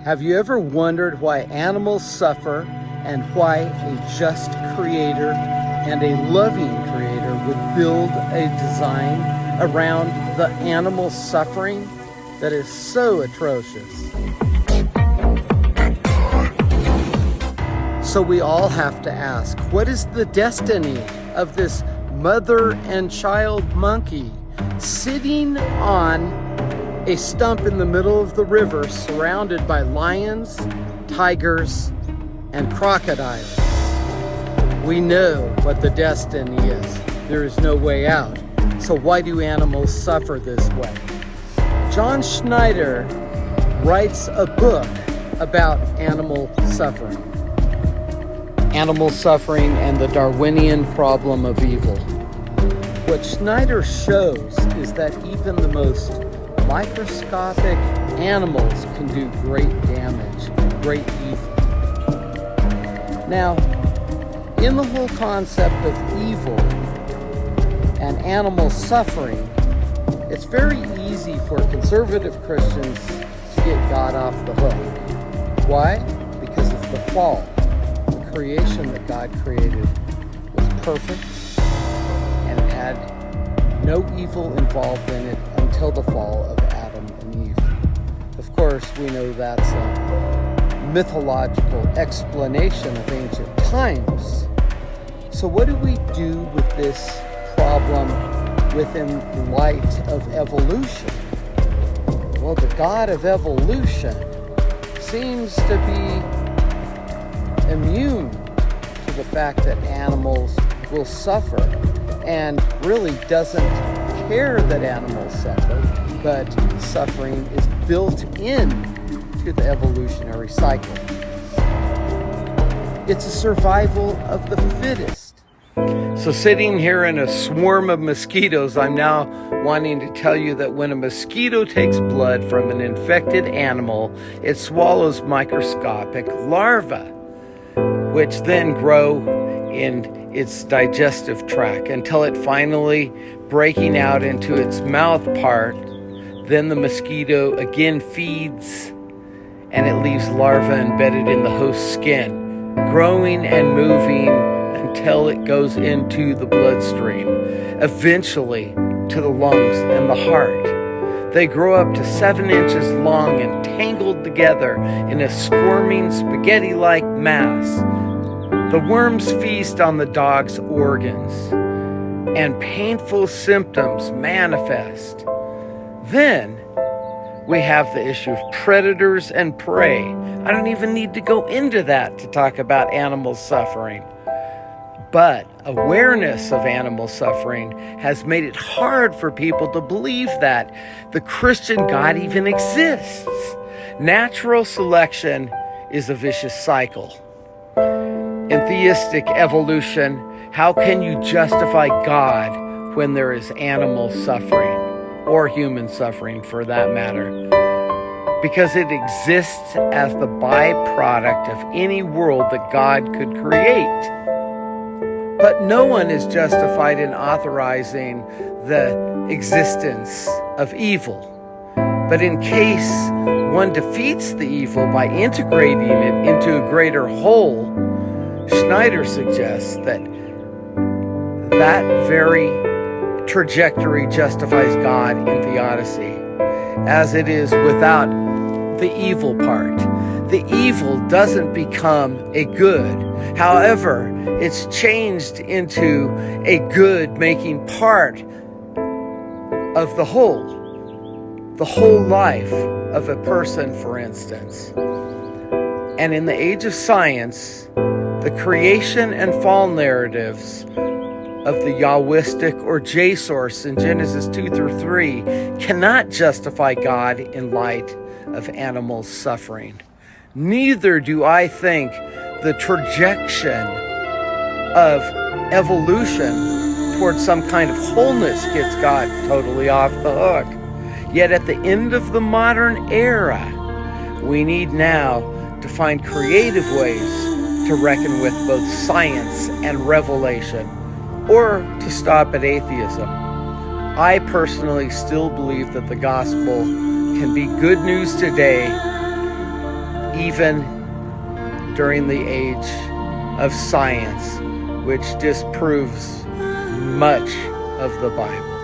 Have you ever wondered why animals suffer and why a just creator and a loving creator would build a design around the animal suffering that is so atrocious? So we all have to ask, what is the destiny of this mother and child monkey sitting on a stump in the middle of the river surrounded by lions, tigers, and crocodiles? We know what the destiny is. There is no way out. So why do animals suffer this way? John Schneider writes a book about animal suffering. Animal Suffering and the Darwinian Problem of Evil. What Schneider shows is that even the most microscopic animals can do great damage, great evil. Now, in the whole concept of evil and animal suffering, it's very easy for conservative Christians to get God off the hook. Why? Because of the fall. The creation that God created was perfect and it had no evil involved in it until the fall of Adam and Eve. Of course, we know that's a mythological explanation of ancient times. So what do we do with this problem within light of evolution? Well, the God of evolution seems to be immune to the fact that animals will suffer and really doesn't care that animals suffer, but suffering is built in to the evolutionary cycle. It's a survival of the fittest. So sitting here in a swarm of mosquitoes, I'm now wanting to tell you that when a mosquito takes blood from an infected animal, it swallows microscopic larvae, which then grow in its digestive tract until it finally breaking out into its mouth part. Then the mosquito again feeds and it leaves larvae embedded in the host's skin, growing and moving until it goes into the bloodstream, eventually to the lungs and the heart. They grow up to 7 inches long and tangled together in a squirming spaghetti-like mass. The worms feast on the dog's organs, and painful symptoms manifest. Then we have the issue of predators and prey. I don't even need to go into that to talk about animal suffering. But awareness of animal suffering has made it hard for people to believe that the Christian God even exists. Natural selection is a vicious cycle. In theistic evolution, how can you justify God when there is animal suffering, or human suffering for that matter? Because it exists as the byproduct of any world that God could create. But no one is justified in authorizing the existence of evil. But in case one defeats the evil by integrating it into a greater whole, Schneider suggests that that very trajectory justifies God in Theodicy, as it is without the evil part. The evil doesn't become a good. However, it's changed into a good making part of the whole life of a person, for instance. And in the age of science, the creation and fall narratives of the Yahwistic or J source in Genesis 2-3 cannot justify God in light of animal suffering. Neither do I think the trajectory of evolution towards some kind of wholeness gets God totally off the hook. Yet at the end of the modern era, we need now to find creative ways to reckon with both science and revelation, or to stop at atheism. I personally still believe that the gospel can be good news today even during the age of science, which disproves much of the Bible.